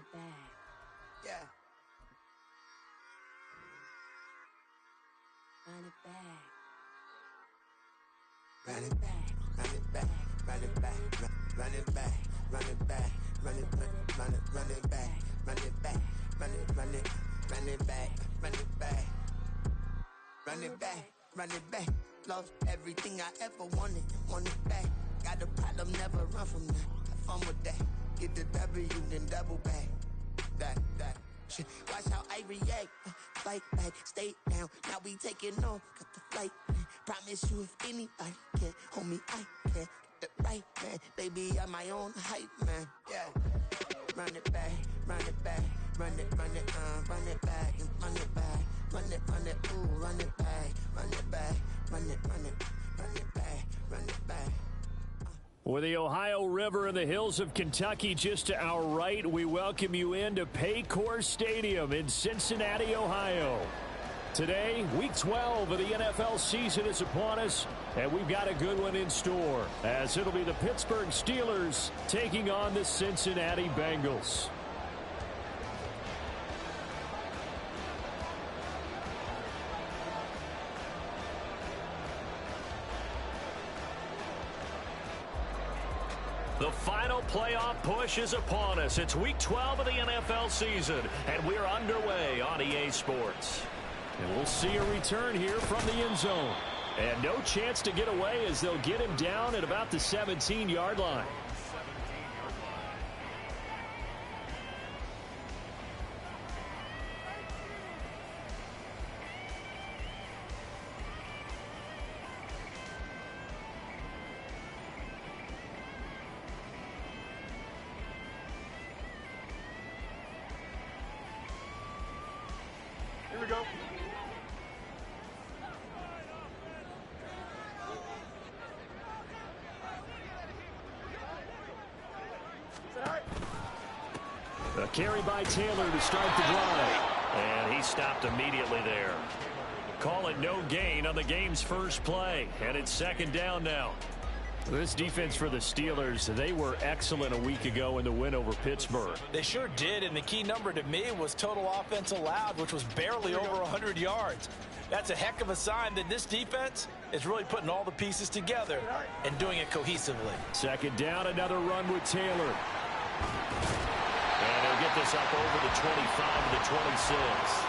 it back. Yeah. Run it back. Run it back, run it back, run it back, run it back, run it back, run it back, run it back, run it back, run it back, run it back, run it back, run it back. Lost everything I ever wanted it back. Got a problem, never run from that. Have fun with that. Get the W, then double back. That shit. Watch how I react. Fight back, stay down. Now we taking off. Got the flight. Promise you if anybody can, homie, I can. Get the right man. Baby, I'm my own hype man. Yeah. Run it back, run it back, run it back, and run it back, run it, ooh, run it back, run it back, run it back, run it back. With the Ohio River and the hills of Kentucky just to our right, we welcome you into Paycor Stadium in Cincinnati, Ohio. Today, Week 12 of the NFL season is upon us, and we've got a good one in store, as it'll be the Pittsburgh Steelers taking on the Cincinnati Bengals. The final playoff push is upon us. It's Week 12 of the NFL season, and we're underway on EA Sports. And we'll see a return here from the end zone. And no chance to get away as they'll get him down at about the 17-yard line. Here we go. A carry by Taylor to start the drive. And he stopped immediately there. Call it no gain on the game's first play. And it's second down now. This defense for the Steelers, they were excellent a week ago in the win over Pittsburgh. They sure did, and the key number to me was total offense allowed, which was barely over 100 yards. That's a heck of a sign that this defense is really putting all the pieces together and doing it cohesively. Second down, another run with Taylor. And he'll get this up over the 25 to the 26.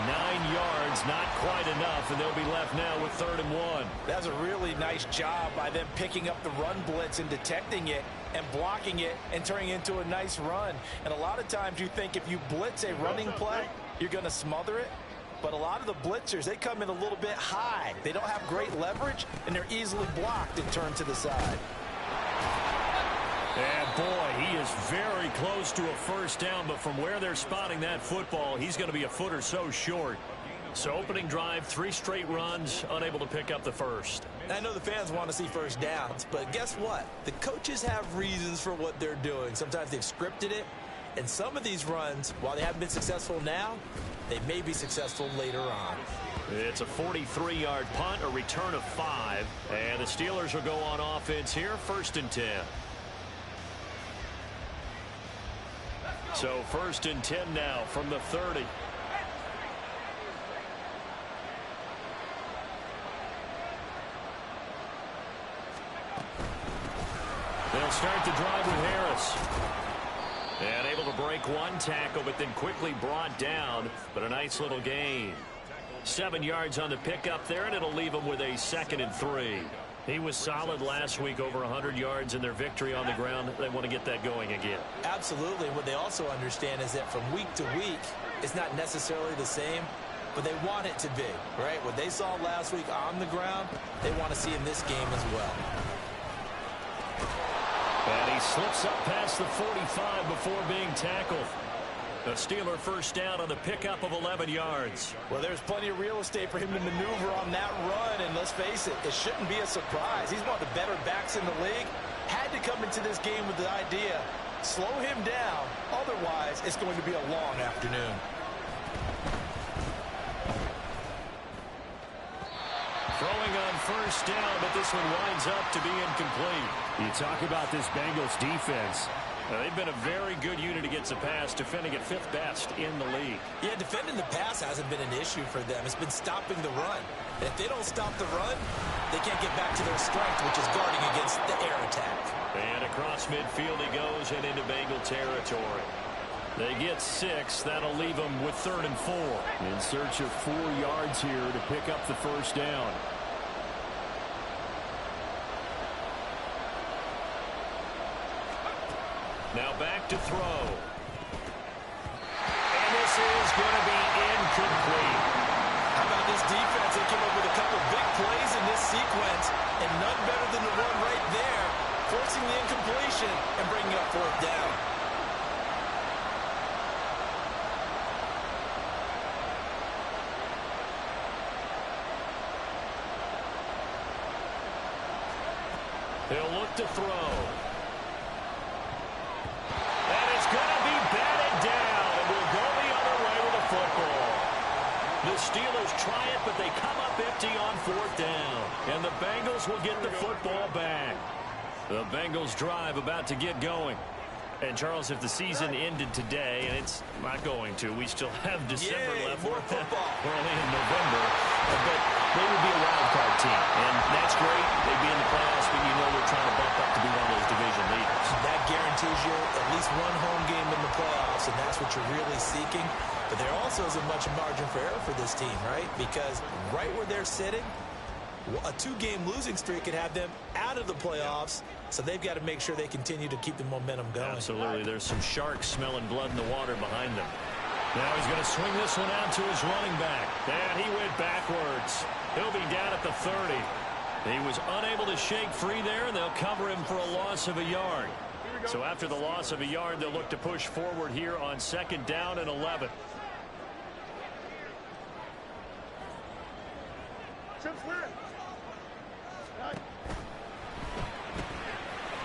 9 yards, not quite enough, and they'll be left now with 3rd and 1. That's a really nice job by them picking up the run blitz and detecting it and blocking it and turning it into a nice run. And a lot of times you think if you blitz a running play, you're going to smother it. But a lot of the blitzers, they come in a little bit high. They don't have great leverage, and they're easily blocked and turned to the side. And boy, he is very close to a first down, but from where they're spotting that football, he's going to be a foot or so short. So opening drive, 3 straight runs, unable to pick up the first. I know the fans want to see first downs, but guess what? The coaches have reasons for what they're doing. Sometimes they've scripted it, and some of these runs, while they haven't been successful now, they may be successful later on. It's a 43-yard punt, a return of 5, and the Steelers will go on offense here, 1st and 10. So 1st and 10 now from the 30. They'll start the drive with Harris. And able to break one tackle, but then quickly brought down. But a nice little gain. 7 yards on the pickup there, and it'll leave them with a 2nd and 3. He was solid last week, over 100 yards in their victory on the ground. They want to get that going again. Absolutely. What they also understand is that from week to week, it's not necessarily the same, but they want it to be, right? What they saw last week on the ground, they want to see in this game as well. And he slips up past the 45 before being tackled. A Steeler first down on the pickup of 11 yards. Well, there's plenty of real estate for him to maneuver on that run, and let's face it, it shouldn't be a surprise. He's one of the better backs in the league. Had to come into this game with the idea, slow him down, otherwise it's going to be a long afternoon. Throwing on first down, but this one winds up to be incomplete. You talk about this Bengals defense. They've been a very good unit against the pass, defending at 5th best in the league. Yeah, defending the pass hasn't been an issue for them. It's been stopping the run. And if they don't stop the run, they can't get back to their strength, which is guarding against the air attack. And across midfield he goes and into Bengal territory. They get 6. That'll leave them with 3rd and 4. In search of 4 yards here to pick up the first down. Now back to throw. And this is going to be incomplete. How about this defense? They came up with a couple big plays in this sequence, and none better than the one right there, forcing the incompletion and bringing up 4th down. He'll look to throw. And it's going to be batted down, and we'll go the other way with the football. The Steelers try it, but they come up empty on 4th down. And the Bengals will get the football back. The Bengals drive about to get going. And, Charles, if the season ended today, and it's not going to, we still have December left. More football. We're only in November. But they would be a wild card team. And that's great. They'd be in the playoffs, but you know they're trying to bump up to be one of those division leaders. That guarantees you at least one home game in the playoffs, and that's what you're really seeking. But there also isn't much margin for error for this team, right? Because right where they're sitting, a 2-game losing streak could have them out of the playoffs, so they've got to make sure they continue to keep the momentum going. Absolutely. There's some sharks smelling blood in the water behind them. Now he's going to swing this one out to his running back. And he went backwards. He'll be down at the 30. He was unable to shake free there, and they'll cover him for a loss of a yard. So after the loss of a yard, they'll look to push forward here on 2nd down and 11.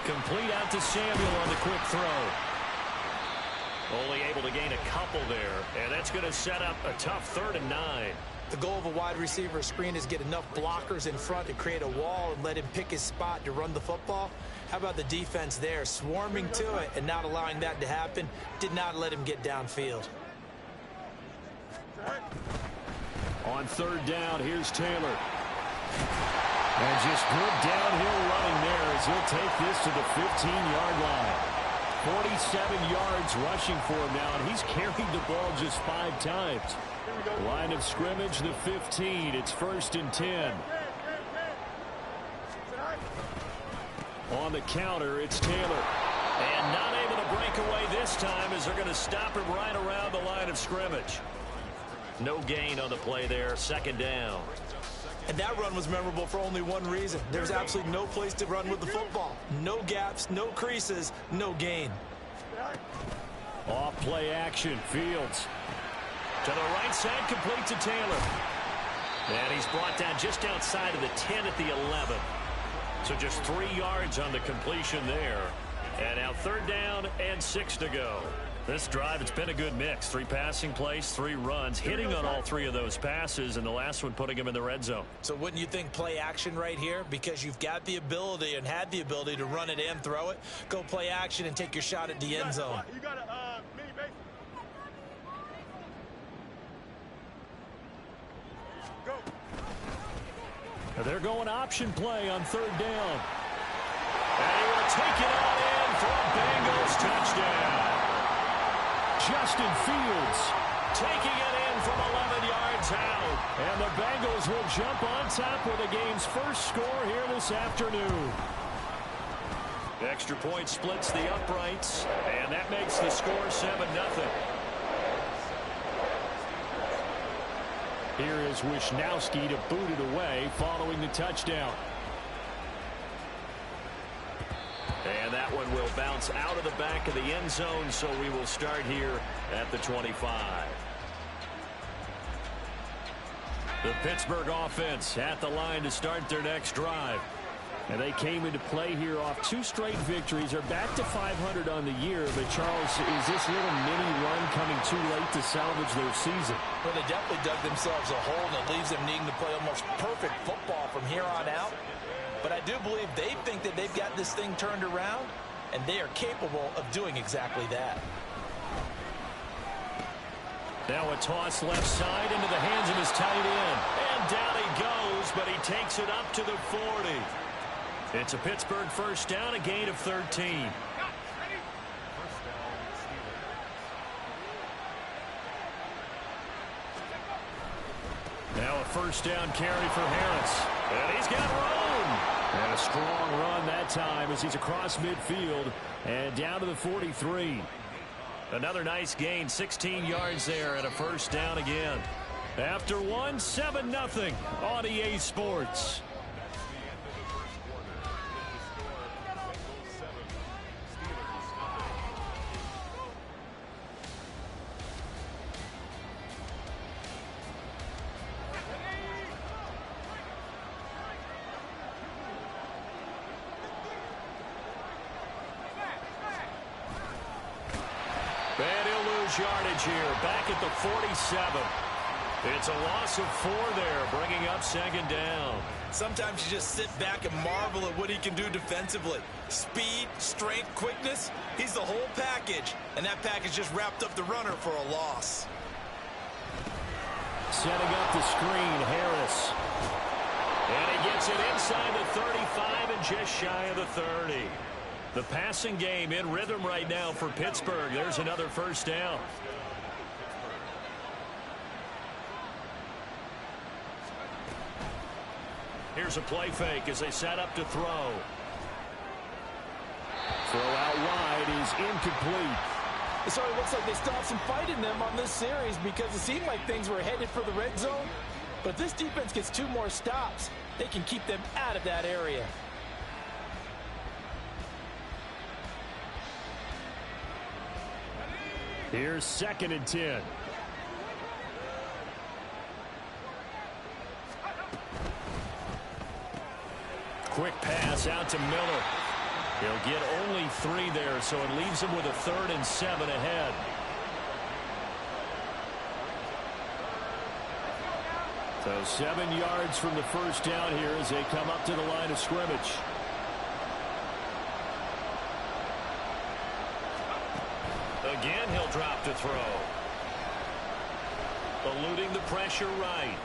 Complete out to Samuel on the quick throw. Only able to gain a couple there, and that's going to set up a tough 3rd and 9. The goal of a wide receiver screen is get enough blockers in front to create a wall and let him pick his spot to run the football. How about the defense there, swarming to it and not allowing that to happen? Did not let him get downfield. On 3rd down, here's Taylor. And just good downhill running there as he'll take this to the 15-yard line. 47 yards rushing for him now, and he's carried the ball just 5 times. Line of scrimmage, the 15. It's 1st and 10. On the counter, it's Taylor. And not able to break away this time as they're going to stop him right around the line of scrimmage. No gain on the play there, 2nd down. And that run was memorable for only one reason. There's absolutely no place to run with the football. No gaps, no creases, no gain. Off play action, Fields. To the right side, complete to Taylor. And he's brought down just outside of the 10 at the 11. So just 3 yards on the completion there. And now 3rd down and 6 to go. This drive, it's been a good mix. 3 passing plays, 3 runs, hitting on all 3 of those passes, and the last one putting him in the red zone. So wouldn't you think play action right here? Because you've got the ability and had the ability to run it and throw it. Go play action and take your shot at the end zone. You got a mini base. Go. Now they're going option play on 3rd down. And he will take it on in for a Bengals touchdown. Justin Fields taking it in from 11 yards out. And the Bengals will jump on top with the game's first score here this afternoon. Extra point splits the uprights, and that makes the score 7-0. Here is Wisnowski to boot it away following the touchdown. And that one will bounce out of the back of the end zone, so we will start here at the 25. The Pittsburgh offense at the line to start their next drive. And they came into play here off 2 straight victories. They're back to 500 on the year. But, Charles, is this little mini run coming too late to salvage their season? Well, they definitely dug themselves a hole, and it leaves them needing to play almost perfect football from here on out. But I do believe they think that they've got this thing turned around. and they are capable of doing exactly that. Now a toss left side into the hands of his tight end. And down he goes, but he takes it up to the 40. It's a Pittsburgh first down, a gain of 13. Now a first down carry for Harris. And he's got room. And a strong run that time as he's across midfield and down to the 43. Another nice gain, 16 yards there and a first down again. After one, 7-0 on EA Sports. And he'll lose yardage here, back at the 47. It's a loss of 4 there, bringing up second down. Sometimes you just sit back and marvel at what he can do defensively. Speed, strength, quickness, he's the whole package. And that package just wrapped up the runner for a loss. Setting up the screen, Harris. And he gets it inside the 35 and just shy of the 30. The passing game in rhythm right now for Pittsburgh. There's another first down. Here's a play fake as they set up to throw. Throw out wide is incomplete. It sort of looks like they stopped some fight in them on this series because it seemed like things were headed for the red zone. But if this defense gets 2 more stops, they can keep them out of that area. Here's 2nd and 10. Quick pass out to Miller. He'll get only 3 there, so it leaves him with a 3rd and 7 ahead. So 7 yards from the first down here as they come up to the line of scrimmage. Again, he'll drop to throw. Eluding the pressure right.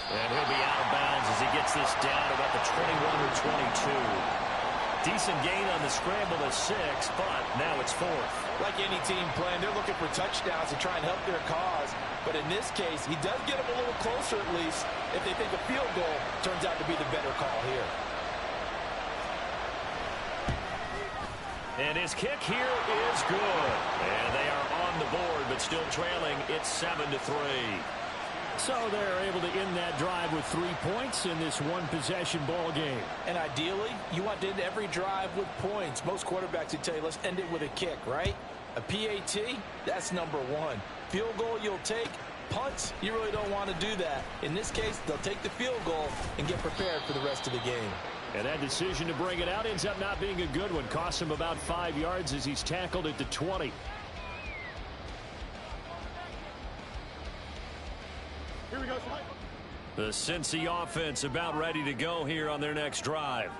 And he'll be out of bounds as he gets this down about the 21 or 22. Decent gain on the scramble to 6, but now it's 4th. Like any team playing, they're looking for touchdowns to try and help their cause. But in this case, he does get them a little closer at least if they think a field goal turns out to be the better call here. And his kick here is good. And they are on the board, but still trailing. It's 7-3. So they're able to end that drive with 3 points in this one-possession ball game. And ideally, you want to end every drive with points. Most quarterbacks would tell you, let's end it with a kick, right? A PAT, that's number 1. Field goal you'll take. Punts, you really don't want to do that. In this case, they'll take the field goal and get prepared for the rest of the game. And that decision to bring it out ends up not being a good one. Costs him about 5 yards as he's tackled at the 20. Here we go, Mike. The Cincy offense about ready to go here on their next drive.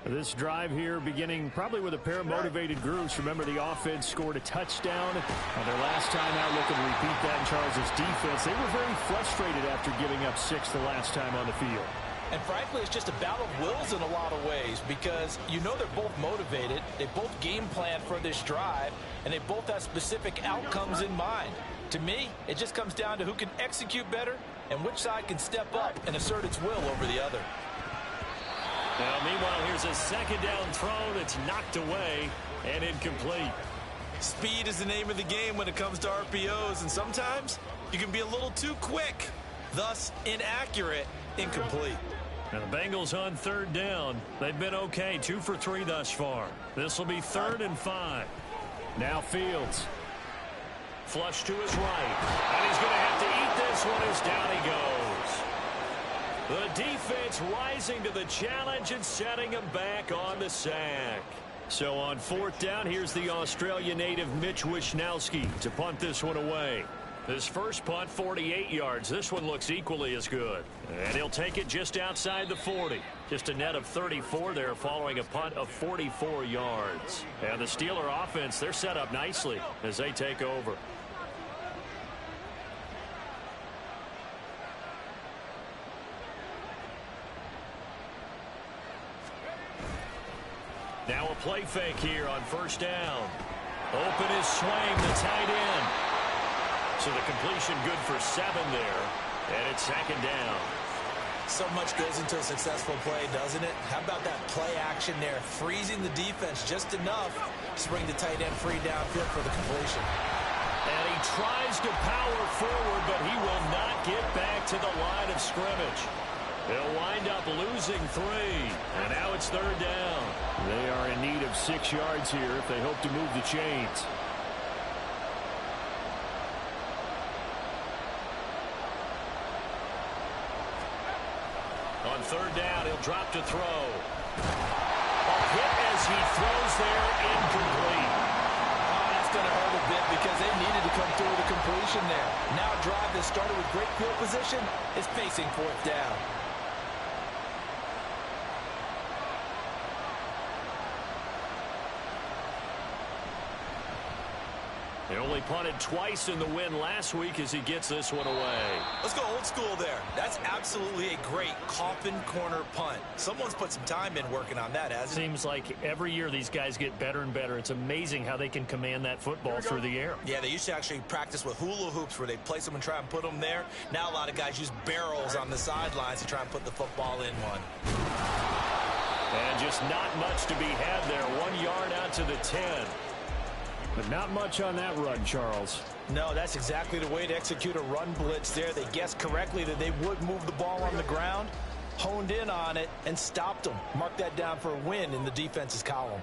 This drive here beginning probably with a pair of motivated groups. Remember, the offense scored a touchdown on their last time out. Looking to repeat that in Charles' defense. They were very frustrated after giving up 6 the last time on the field. And frankly, it's just a battle of wills in a lot of ways because you know they're both motivated. They both game plan for this drive, and they both have specific outcomes in mind. To me, it just comes down to who can execute better and which side can step up and assert its will over the other. Now, meanwhile, here's a second down throw that's knocked away and incomplete. Speed is the name of the game when it comes to RPOs, and sometimes you can be a little too quick, thus inaccurate, incomplete. And the Bengals on 3rd down. They've been okay, 2 for 3 thus far. This will be 3rd and 5. Now Fields. Flush to his right. And he's going to have to eat this one as down he goes. The defense rising to the challenge and setting him back on the sack. So on 4th down, here's the Australia native Mitch Wishnowski to punt this one away. His first punt, 48 yards. This one looks equally as good. And he'll take it just outside the 40. Just a net of 34 there following a punt of 44 yards. And the Steeler offense, they're set up nicely as they take over. Now a play fake here on first down. Open is Swaim, the tight end. So the completion good for 7 there. And it's second down. So much goes into a successful play, doesn't it? How about that play action there? Freezing the defense just enough to bring the tight end free downfield for the completion. And he tries to power forward, but he will not get back to the line of scrimmage. They'll wind up losing 3. And now it's third down. They are in need of 6 yards here if they hope to move the chains. On third down, he'll drop to throw. A hit as he throws there, incomplete. Oh, that's going to hurt a bit because they needed to come through with a completion there. Now a drive that started with great field position is facing fourth down. They only punted twice in the win last week as he gets this one away. Let's go old school there. That's absolutely a great coffin corner punt. Someone's put some time in working on that, hasn't it? Seems like every year these guys get better and better. It's amazing how they can command that football through the air. Yeah, they used to actually practice with hula hoops where they place them and try and put them there. Now a lot of guys use barrels on the sidelines to try and put the football in one. And just not much to be had there. 1 yard out to the 10. But not much on that run, Charles. No, that's exactly the way to execute a run blitz there. They guessed correctly that they would move the ball on the ground, honed in on it, and stopped them. Mark that down for a win in the defense's column.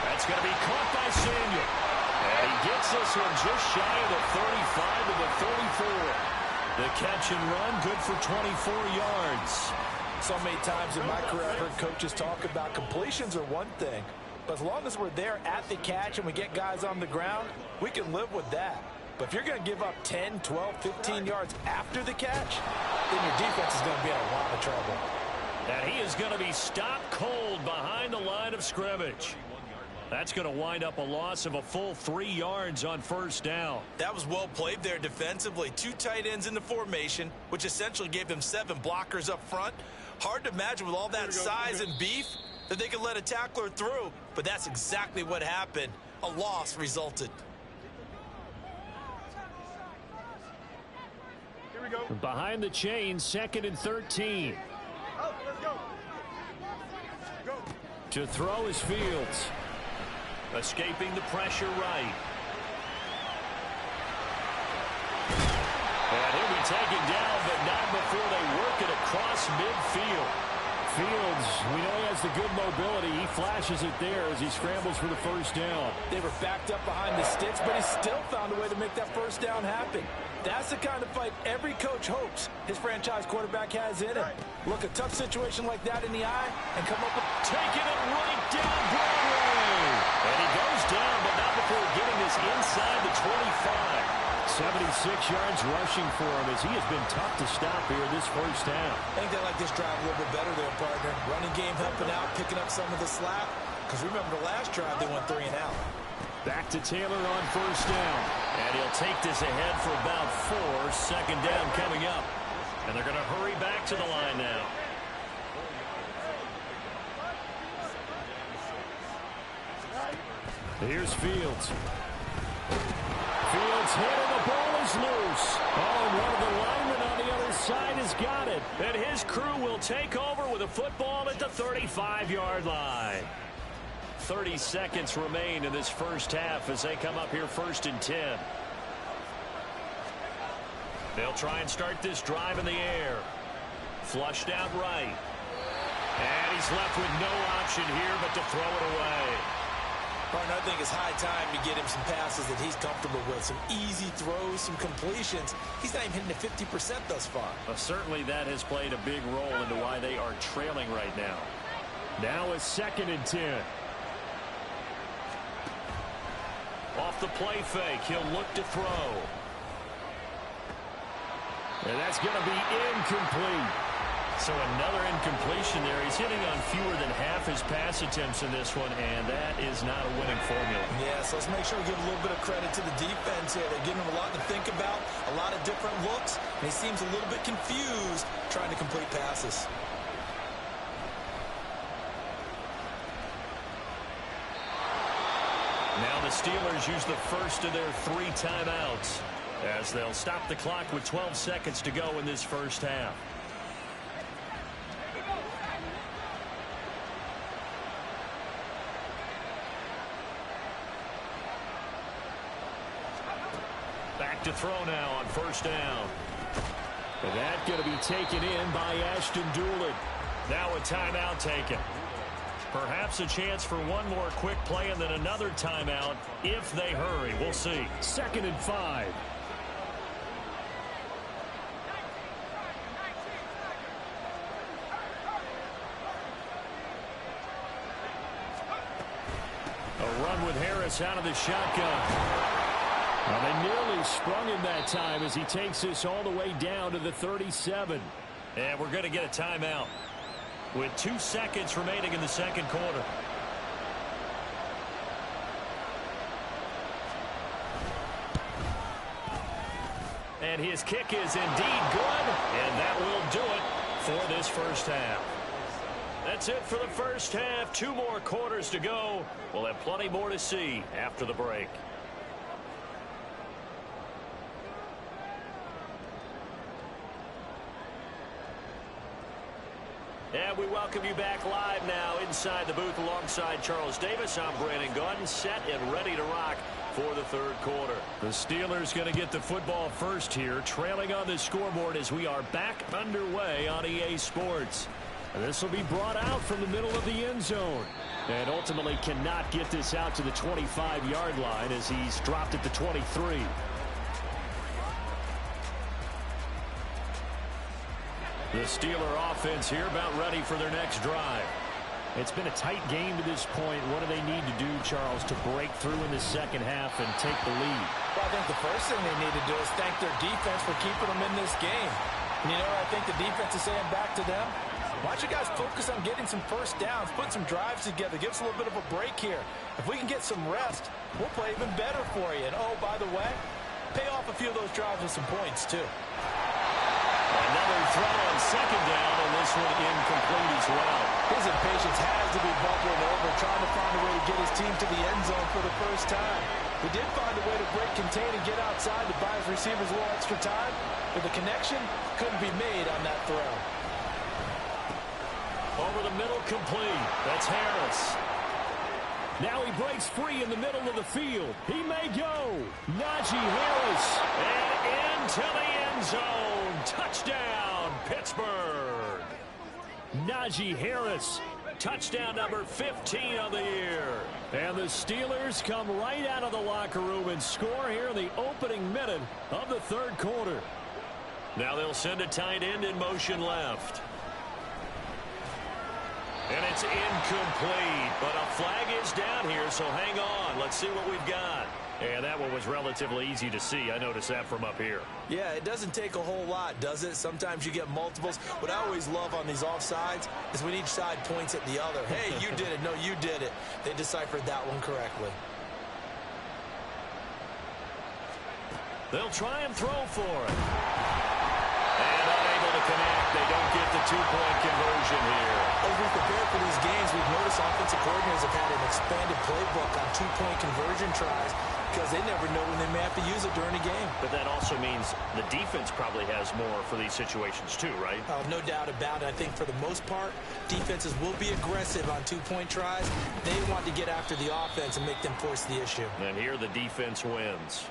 That's going to be caught by Samuel. And he gets this one just shy of the 35 to the 34. The catch and run, good for 24 yards. So many times in my career I've heard coaches talk about completions are one thing, but as long as we're there at the catch and we get guys on the ground, we can live with that. But if you're going to give up 10, 12, 15 yards after the catch, then your defense is going to be in a lot of trouble. And he is going to be stopped cold behind the line of scrimmage. That's going to wind up a loss of a full 3 yards on first down. That was well played there defensively. 2 tight ends in the formation, which essentially gave them 7 blockers up front. Hard to imagine with all that size and beef that they could let a tackler through, but that's exactly what happened. A loss resulted. Here we go. Behind the chains, 2nd and 13. Out, let's go. Go. To throw is Fields. Escaping the pressure right. And he'll be taken down, but not before they work it across midfield. Fields, we know he has the good mobility. He flashes it there as he scrambles for the first down. They were backed up behind the sticks, but he still found a way to make that first down happen. That's the kind of fight every coach hopes his franchise quarterback has in him. Look, a tough situation like that in the eye and come up with... Taking it right down Broadway. And he goes down, but not before getting this inside the 25. 76 yards rushing for him as he has been tough to stop here this first half. I think they like this drive a little bit better there, partner. Running game helping out, picking up some of the slack. Because remember the last drive, they went 3 and out. Back to Taylor on first down. And he'll take this ahead for about 4. Second down coming up. And they're going to hurry back to the line now. Here's Fields. Fields hit and the ball is loose. Oh, and one of the linemen on the other side has got it. And his crew will take over with a football at the 35-yard line. 30 seconds remain in this first half as they come up here 1st and 10. They'll try and start this drive in the air. Flushed out right. And he's left with no option here but to throw it away. Partner, I think it's high time to get him some passes that he's comfortable with. Some easy throws, some completions. He's not even hitting the 50% thus far. Well, certainly that has played a big role into why they are trailing right now. Now a 2nd and 10. Off the play fake, he'll look to throw. And that's going to be incomplete. So another incompletion there. He's hitting on fewer than half his pass attempts in this one, and that is not a winning formula. Yeah, so let's make sure we give a little bit of credit to the defense here. They're giving him a lot to think about, a lot of different looks, and he seems a little bit confused trying to complete passes. Now the Steelers use the first of their 3 timeouts as they'll stop the clock with 12 seconds to go in this first half. Back to throw now on first down. And that's going to be taken in by Ashton Doolin. Now a timeout taken. Perhaps a chance for one more quick play and then another timeout if they hurry. We'll see. 2nd and 5. A run with Harris out of the shotgun. Well, they nearly sprung him that time as he takes this all the way down to the 37. And we're going to get a timeout with 2 seconds remaining in the second quarter. And his kick is indeed good, and that will do it for this first half. That's it for the first half. 2 more quarters to go. We'll have plenty more to see after the break. And we welcome you back live now inside the booth alongside Charles Davis. I'm Brandon Gaudin, set and ready to rock for the third quarter. The Steelers going to get the football first here, trailing on the scoreboard as we are back underway on EA Sports. This will be brought out from the middle of the end zone and ultimately cannot get this out to the 25-yard line as he's dropped at the 23. The Steeler offense here about ready for their next drive. It's been a tight game to this point. What do they need to do, Charles, to break through in the second half and take the lead? Well, I think the first thing they need to do is thank their defense for keeping them in this game. And you know what I think the defense is saying back to them? Why don't you guys focus on getting some first downs, put some drives together, give us a little bit of a break here. If we can get some rest, we'll play even better for you. And, oh, by the way, pay off a few of those drives with some points, too. Another throw on second down, and this one incomplete as well. His impatience has to be bubbling over, trying to find a way to get his team to the end zone for the first time. He did find a way to break contain and get outside to buy his receivers a little extra time, but the connection couldn't be made on that throw. Over the middle, complete. That's Harris. Now he breaks free in the middle of the field. He may go. Najee Harris. And into the end zone. Touchdown, Pittsburgh. Najee Harris. Touchdown number 15 of the year. And the Steelers come right out of the locker room and score here in the opening minute of the third quarter. Now they'll send a tight end in motion left. And it's incomplete, but a flag is down here, so hang on. Let's see what we've got. And that one was relatively easy to see. I noticed that from up here. Yeah, it doesn't take a whole lot, does it? Sometimes you get multiples. What I always love on these offsides is when each side points at the other. Hey, you did it. No, you did it. They deciphered that one correctly. They'll try and throw for it. And unable to connect. They don't get the two-point conversion here. As we prepare for these games, we've noticed offensive coordinators have had an expanded playbook on two-point conversion tries because they never know when they may have to use it during a game. But that also means the defense probably has more for these situations too, right? No doubt about it. I think for the most part, defenses will be aggressive on two-point tries. They want to get after the offense and make them force the issue. And here the defense wins.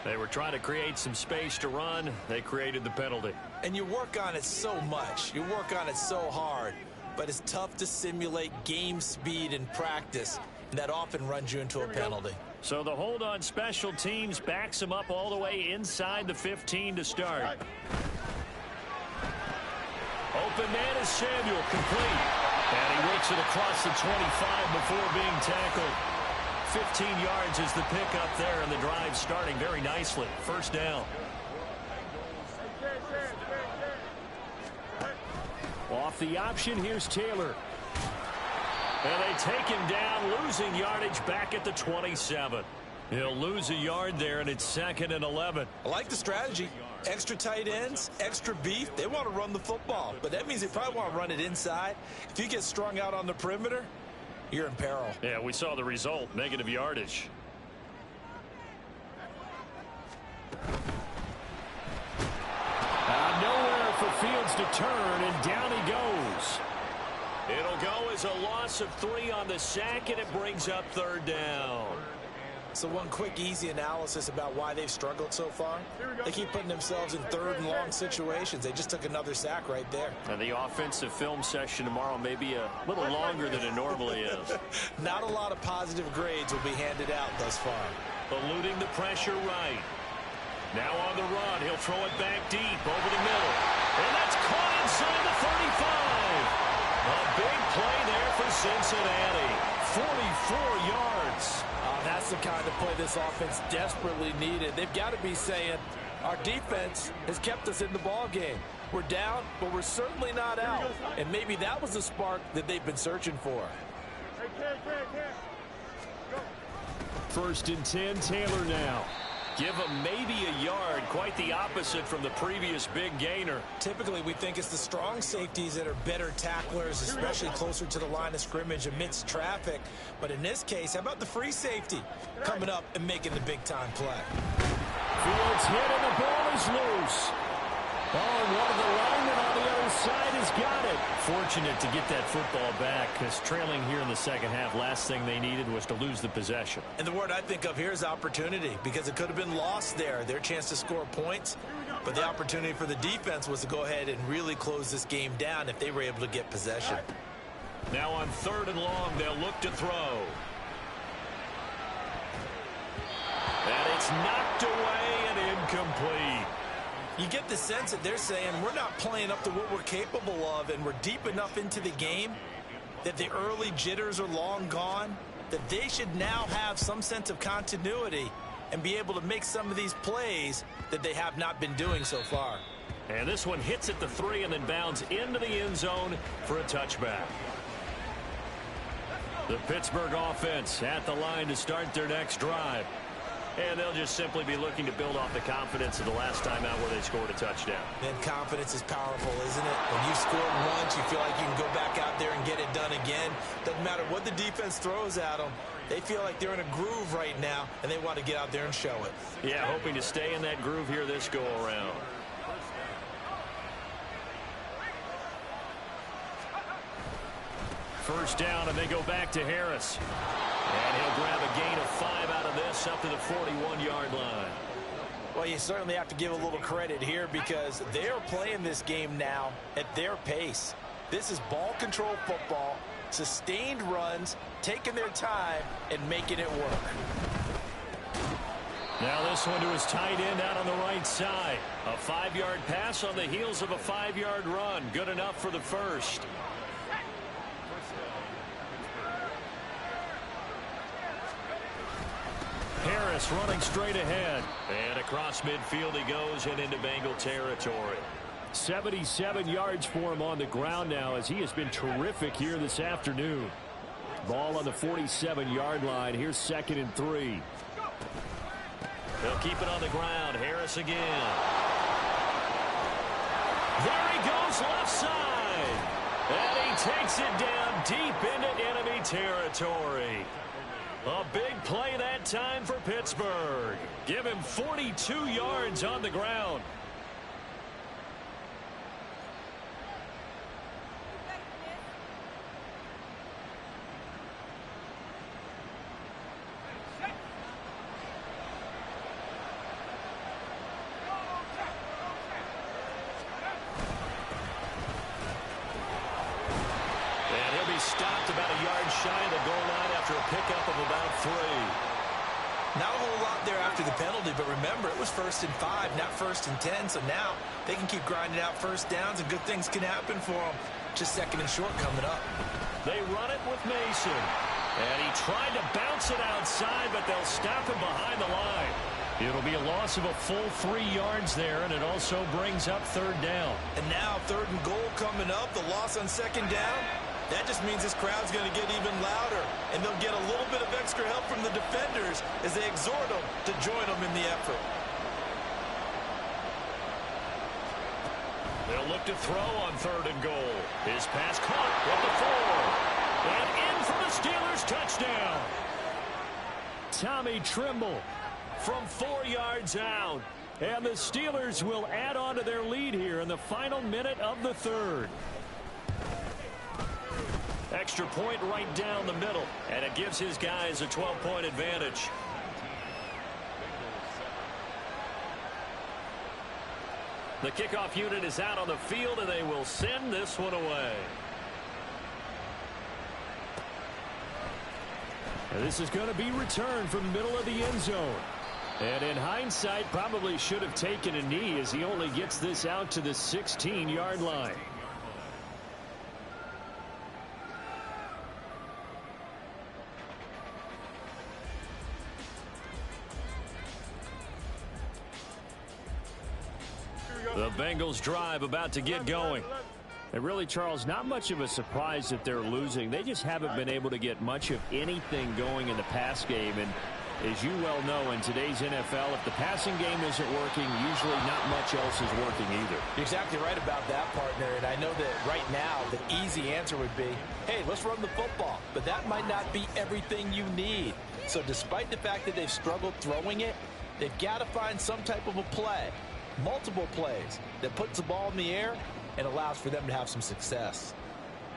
They were trying to create some space to run. They created the penalty. And you work on it so much. You work on it so hard. But it's tough to simulate game speed in practice. And that often runs you into a penalty. So the hold on special teams backs them up all the way inside the 15 to start. Open man is Samuel, complete. And he works it across the 25 before being tackled. 15 yards is the pickup there, and the drive starting very nicely. First down. Off the option, here's Taylor. And they take him down, losing yardage back at the 27. He'll lose a yard there, and it's 2nd and 11. I like the strategy. Extra tight ends, extra beef. They want to run the football, but that means they probably want to run it inside. If you get strung out on the perimeter, you're in peril. Yeah, we saw the result, negative yardage. Nowhere for Fields to turn, and down he goes. It'll go as a loss of 3 on the sack, and it brings up 3rd down. So one quick, easy analysis about why they've struggled so far. They keep putting themselves in 3rd and long situations. They just took another sack right there. And the offensive film session tomorrow may be a little longer than it normally is. Not a lot of positive grades will be handed out thus far. Eluding the pressure right. Now on the run, he'll throw it back deep over the middle. And that's caught inside the 35. A big play there for Cincinnati. 44 yards. That's the kind of play this offense desperately needed. They've got to be saying, our defense has kept us in the ball game. We're down, but we're certainly not out. And maybe that was the spark that they've been searching for. 1st and 10, Taylor now. Give him maybe a yard, quite the opposite from the previous big gainer. Typically, we think it's the strong safeties that are better tacklers, especially closer to the line of scrimmage amidst traffic. But in this case, how about the free safety coming up and making the big-time play? Fields hit and the ball is loose. Oh, and one of the linemen on the other side has got it. Fortunate to get that football back, because trailing here in the second half, last thing they needed was to lose the possession. And the word I think of here is opportunity, because it could have been lost there, their chance to score points. But the opportunity for the defense was to go ahead and really close this game down if they were able to get possession. Now on 3rd and long, they'll look to throw. And it's knocked away and incomplete. You get the sense that they're saying we're not playing up to what we're capable of, and we're deep enough into the game that the early jitters are long gone, that they should now have some sense of continuity and be able to make some of these plays that they have not been doing so far. And this one hits at the 3 and then bounds into the end zone for a touchback. The Pittsburgh offense at the line to start their next drive. And they'll just simply be looking to build off the confidence of the last time out where they scored a touchdown. And confidence is powerful, isn't it? When you've scored once, you feel like you can go back out there and get it done again. Doesn't matter what the defense throws at them. They feel like they're in a groove right now, and they want to get out there and show it. Yeah, hoping to stay in that groove here this go-around. First down, and they go back to Harris. And he'll grab a gain of 5 out of this up to the 41-yard line. Well, you certainly have to give a little credit here because they're playing this game now at their pace. This is ball control football, sustained runs, taking their time, and making it work. Now this one to his tight end out on the right side. A 5-yard pass on the heels of a 5-yard run. Good enough for the first. Harris running straight ahead. And across midfield he goes and into Bengal territory. 77 yards for him on the ground now as he has been terrific here this afternoon. Ball on the 47-yard line. Here's 2nd and 3. They'll keep it on the ground. Harris again. There he goes left side. And he takes it down deep into enemy territory. A big play that time for Pittsburgh. Give him 42 yards on the ground. Stopped about a yard shy of the goal line after a pickup of about 3. Not a whole lot there after the penalty, but remember, it was 1st and 5, not 1st and 10, so now they can keep grinding out first downs and good things can happen for them. Just 2nd and short coming up. They run it with Mason. And he tried to bounce it outside, but they'll stop him behind the line. It'll be a loss of a full 3 yards there, and it also brings up third down. And now 3rd and goal coming up, the loss on 2nd down. That just means this crowd's going to get even louder, and they'll get a little bit of extra help from the defenders as they exhort them to join them in the effort. They'll look to throw on 3rd and goal. His pass caught at the 4. And in for the Steelers touchdown. Tommy Trimble from 4 yards out. And the Steelers will add on to their lead here in the final minute of the 3rd. Extra point right down the middle. And it gives his guys a 12-point advantage. The kickoff unit is out on the field, and they will send this one away. And this is going to be returned from the middle of the end zone. And in hindsight, probably should have taken a knee as he only gets this out to the 16-yard line. The Bengals drive about to get going. And really, Charles, not much of a surprise that they're losing. They just haven't been able to get much of anything going in the pass game. And as you well know, in today's NFL, if the passing game isn't working, usually not much else is working either. You're exactly right about that, partner. And I know that right now the easy answer would be, hey, let's run the football. But that might not be everything you need. So despite the fact that they've struggled throwing it, they've got to find some type of a play, multiple plays, that puts the ball in the air and allows for them to have some success.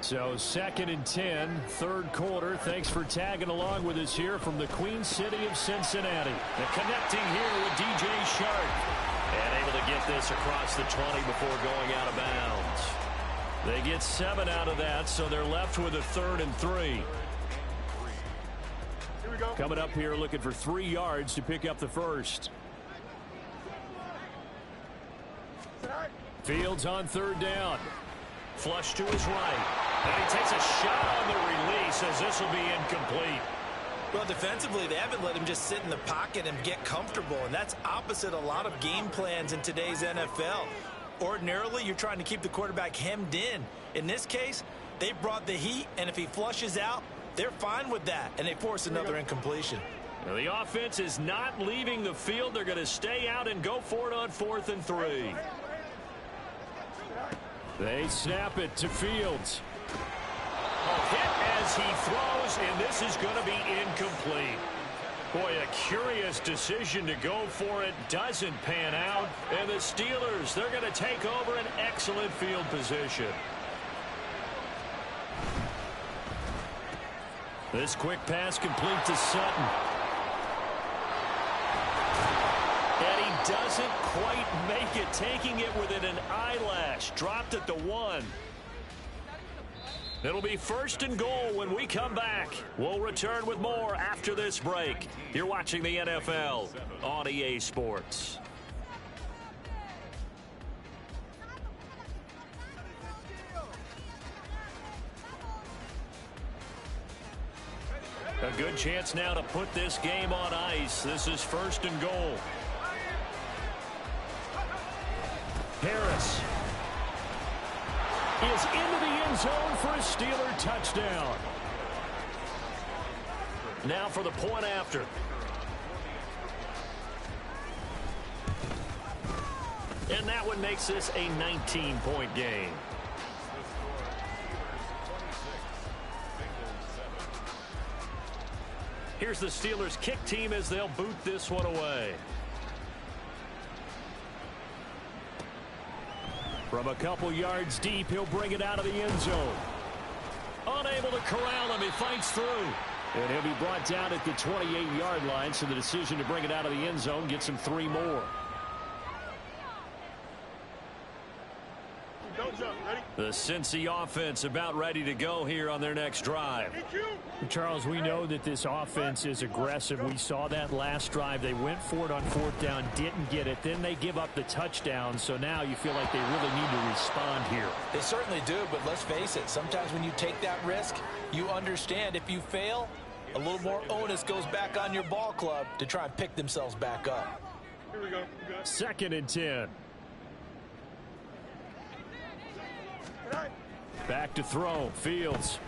So 2nd and 10, 3rd quarter. Thanks for tagging along with us here from the Queen City of Cincinnati. The connecting here with DJ Shark. And able to get this across the 20 before going out of bounds. They get 7 out of that, so they're left with a 3rd and 3. Here we go. Coming up here looking for 3 yards to pick up the first. Fields on 3rd down. Flush to his right. And he takes a shot on the release as this will be incomplete. Well, defensively, they haven't let him just sit in the pocket and get comfortable, and that's opposite a lot of game plans in today's NFL. Ordinarily, you're trying to keep the quarterback hemmed in. In this case, they brought the heat, and if he flushes out, they're fine with that, and they force another incompletion. Now, the offense is not leaving the field. They're going to stay out and go for it on 4th and 3. They snap it to Fields. A hit as he throws, and this is going to be incomplete. Boy, a curious decision to go for it. Doesn't pan out. And the Steelers, they're going to take over an excellent field position. This quick pass complete to Sutton. And he doesn't quite make it, taking it within an eyelash. Dropped at the 1. It'll be 1st and goal when we come back. We'll return with more after this break. You're watching the NFL on EA Sports. A good chance now to put this game on ice. This is 1st and goal. Harris is into the end zone for a Steeler touchdown. Now for the point after. And that one makes this a 19-point game. Here's the Steelers kick team as they'll boot this one away. From a couple yards deep, he'll bring it out of the end zone. Unable to corral him, he fights through. And he'll be brought down at the 28-yard line, so the decision to bring it out of the end zone gets him 3 more. Don't jump. Ready? The Cincy offense about ready to go here on their next drive. Charles, we know that this offense is aggressive. We saw that last drive. They went for it on 4th down, didn't get it. Then they give up the touchdown, so now you feel like they really need to respond here. They certainly do, but let's face it, sometimes when you take that risk, you understand if you fail, A little more onus goes back on your ball club to try and pick themselves back up. Here we go. Good. 2nd and 10. Back to throw. Fields.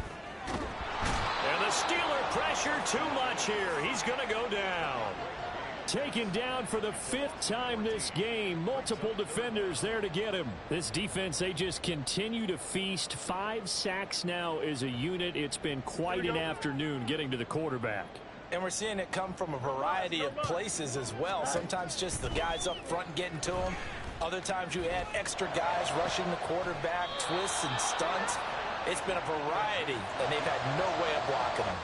And the Steeler pressure too much here. He's going to go down. Taken down for the 5th time this game. Multiple defenders there to get him. This defense, they just continue to feast. 5 sacks now as a unit. It's been quite an afternoon getting to the quarterback. And we're seeing it come from a variety of places as well. Sometimes just the guys up front getting to him. Other times you add extra guys rushing the quarterback, twists and stunts. It's been a variety, and they've had no way of blocking them.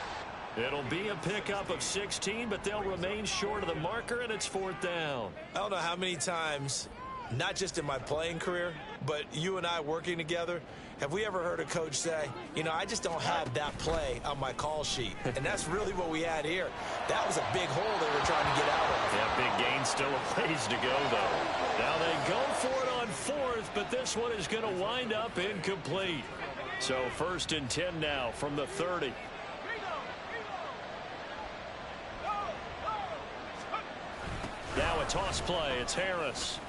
It'll be a pickup of 16, but they'll remain short of the marker, and it's 4th down. I don't know how many times, not just in my playing career, but you and I working together, have we ever heard a coach say, you know, I just don't have that play on my call sheet. And that's really what we had here. That was a big hole they were trying to get out of. Yeah, big gain, still a ways to go, though. Now they go for it on 4th, but this one is going to wind up incomplete. So 1st and 10 now from the 30. Now a toss play. It's Harris.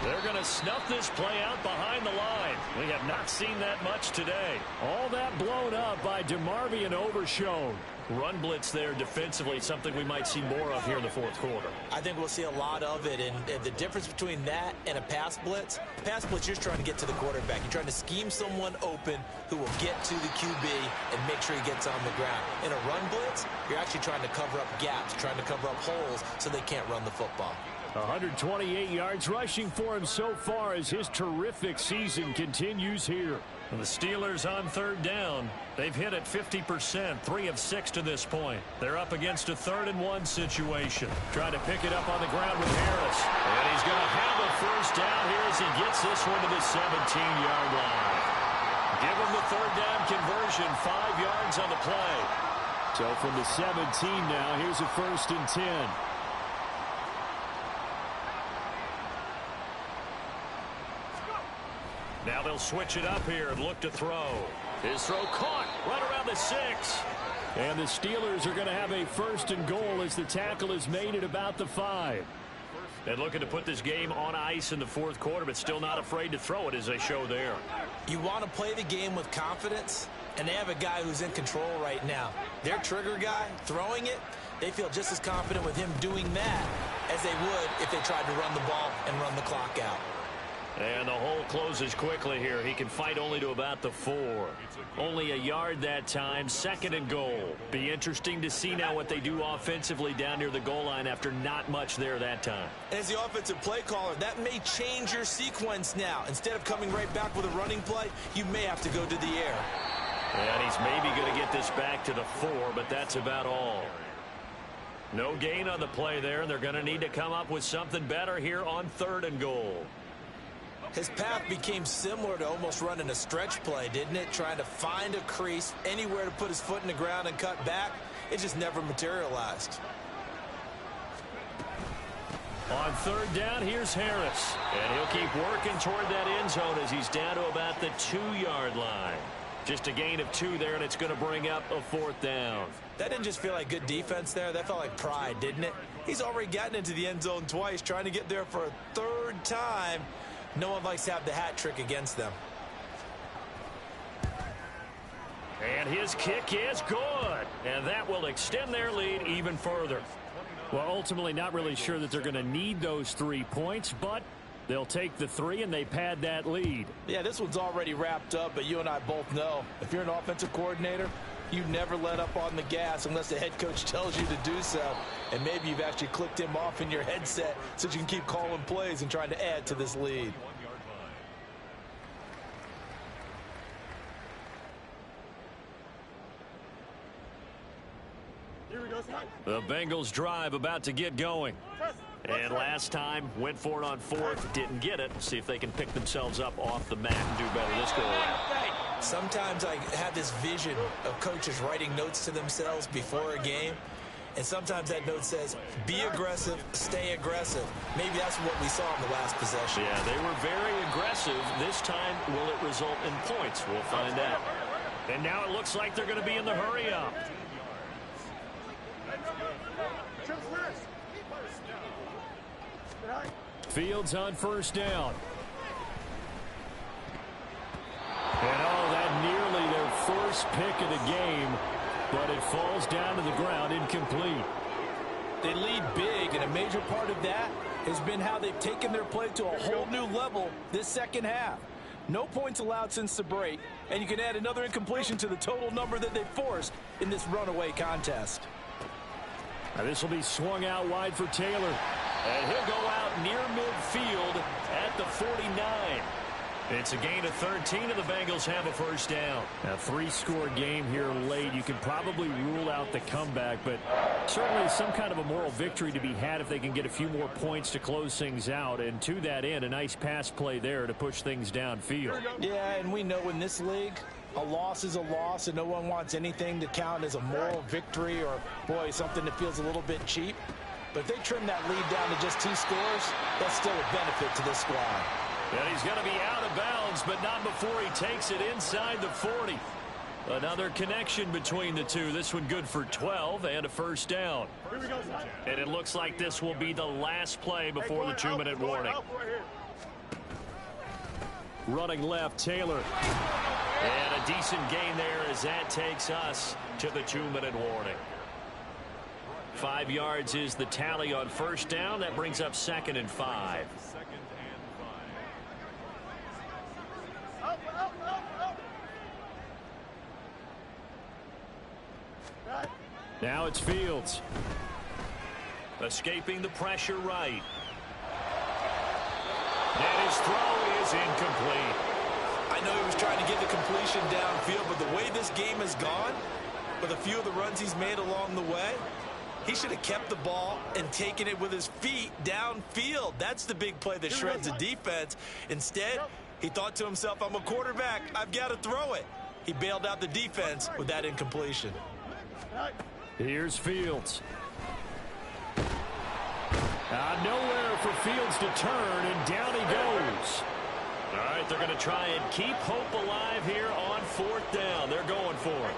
They're going to snuff this play out behind the line. We have not seen that much today. All that blown up by DeMarvion Overshown. Run blitz there defensively, something we might see more of here in the 4th quarter. I think we'll see a lot of it, and the difference between that and a pass blitz, you're just trying to get to the quarterback. You're trying to scheme someone open who will get to the QB and make sure he gets on the ground. In a run blitz, you're actually trying to cover up gaps, trying to cover up holes so they can't run the football. 128 yards rushing for him so far as his terrific season continues here. And the Steelers on 3rd down. They've hit it 50%, 3 of 6 to this point. They're up against a 3rd and 1 situation. Trying to pick it up on the ground with Harris. And he's going to have a 1st down here as he gets this one to the 17-yard line. Give him the 3rd down conversion, 5 yards on the play. So from the 17 now, here's a 1st and 10. Now they'll switch it up here and look to throw. His throw caught right around the 6. And the Steelers are going to have a 1st and goal as the tackle is made at about the 5. And looking to put this game on ice in the 4th quarter, but still not afraid to throw it as they show there. You want to play the game with confidence, and they have a guy who's in control right now. Their trigger guy throwing it, they feel just as confident with him doing that as they would if they tried to run the ball and run the clock out. And the hole closes quickly here. He can fight only to about the 4. Only a yard that time. 2nd and goal. Be interesting to see now what they do offensively down near the goal line after not much there that time. As the offensive play caller, that may change your sequence now. Instead of coming right back with a running play, you may have to go to the air. And he's maybe going to get this back to the 4, but that's about all. No gain on the play there. They're going to need to come up with something better here on 3rd and goal. His path became similar to almost running a stretch play, didn't it? Trying to find a crease, anywhere to put his foot in the ground and cut back. It just never materialized. On 3rd down, here's Harris. And he'll keep working toward that end zone as he's down to about the 2-yard line. Just a gain of 2 there, and it's going to bring up a 4th down. That didn't just feel like good defense there. That felt like pride, didn't it? He's already gotten into the end zone twice, trying to get there for a 3rd time. No one likes to have the hat trick against them. And his kick is good. And that will extend their lead even further. Well, ultimately not really sure that they're going to need those 3 points, but they'll take the 3 and they pad that lead. Yeah, this one's already wrapped up, but you and I both know if you're an offensive coordinator, you never let up on the gas unless the head coach tells you to do so. And maybe you've actually clicked him off in your headset so you can keep calling plays and trying to add to this lead. The Bengals drive about to get going. And last time, went for it on 4th, didn't get it. See if they can pick themselves up off the mat and do better this go around. Sometimes I have this vision of coaches writing notes to themselves before a game. And sometimes that note says, be aggressive, stay aggressive. Maybe that's what we saw in the last possession. Yeah, they were very aggressive. This time, will it result in points? We'll find out. And now it looks like they're going to be in the hurry up. Fields on first down. And that nearly their first pick of the game, but it falls down to the ground incomplete. They lead big, and a major part of that has been how they've taken their play to a whole new level this second half. No points allowed since the break, and you can add another incompletion to the total number that they forced in this runaway contest. Now this will be swung out wide for Taylor. And he'll go out near midfield at the 49. It's a gain of 13, and the Bengals have a first down. A three-score game here late. You can probably rule out the comeback, but certainly some kind of a moral victory to be had if they can get a few more points to close things out. And to that end, a nice pass play there to push things downfield. Yeah, and we know in this league, a loss is a loss, and no one wants anything to count as a moral victory or, boy, something that feels a little bit cheap. But if they trim that lead down to just 2 scores, that's still a benefit to this squad. And he's going to be out of bounds, but not before he takes it inside the 40. Another connection between the two. This one good for 12 and a first down. And it looks like this will be the last play before the 2-minute warning. Running left, Taylor. And a decent gain there as that takes us to the 2-minute warning. 5 yards is the tally on first down. That brings up 2nd and 5. Now it's Fields. Escaping the pressure right. And his throw is incomplete. I know he was trying to get the completion downfield, but the way this game has gone, with a few of the runs he's made along the way, he should have kept the ball and taken it with his feet downfield. That's the big play that shreds the defense. Instead, he thought to himself, I'm a quarterback, I've got to throw it. He bailed out the defense with that incompletion. Here's Fields. Nowhere for Fields to turn, and down he goes. All right, they're going to try and keep hope alive here on 4th down. They're going for it.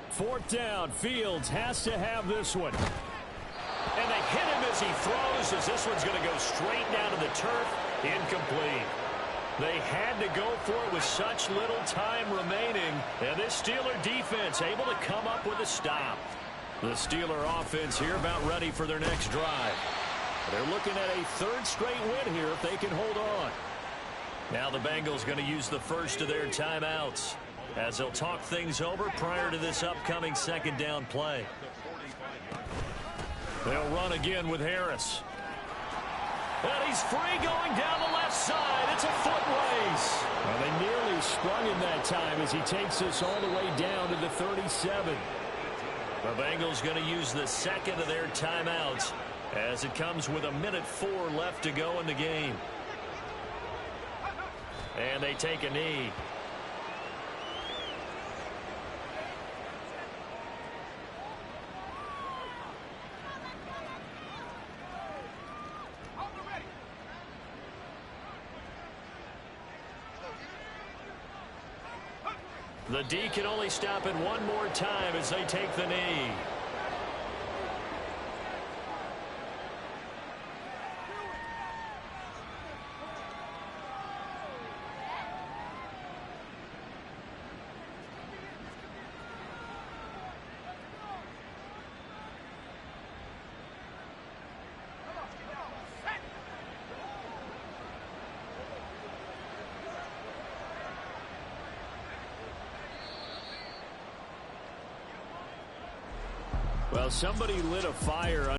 Fourth down, Fields has to have this one. And they hit him as he throws, as this one's going to go straight down to the turf. Incomplete. They had to go for it with such little time remaining. And this Steeler defense able to come up with a stop. The Steeler offense here about ready for their next drive. They're looking at a 3rd straight win here if they can hold on. Now the Bengals going to use the first of their timeouts as they'll talk things over prior to this upcoming 2nd down play. They'll run again with Harris. And he's free going down the left side. It's a foot race. Well, they nearly sprung him that time as he takes this all the way down to the 37. The Bengals going to use the 2nd of their timeouts as it comes with 1:04 left to go in the game. And they take a knee. The D can only stop it one more time as they take the knee. Well, somebody lit a fire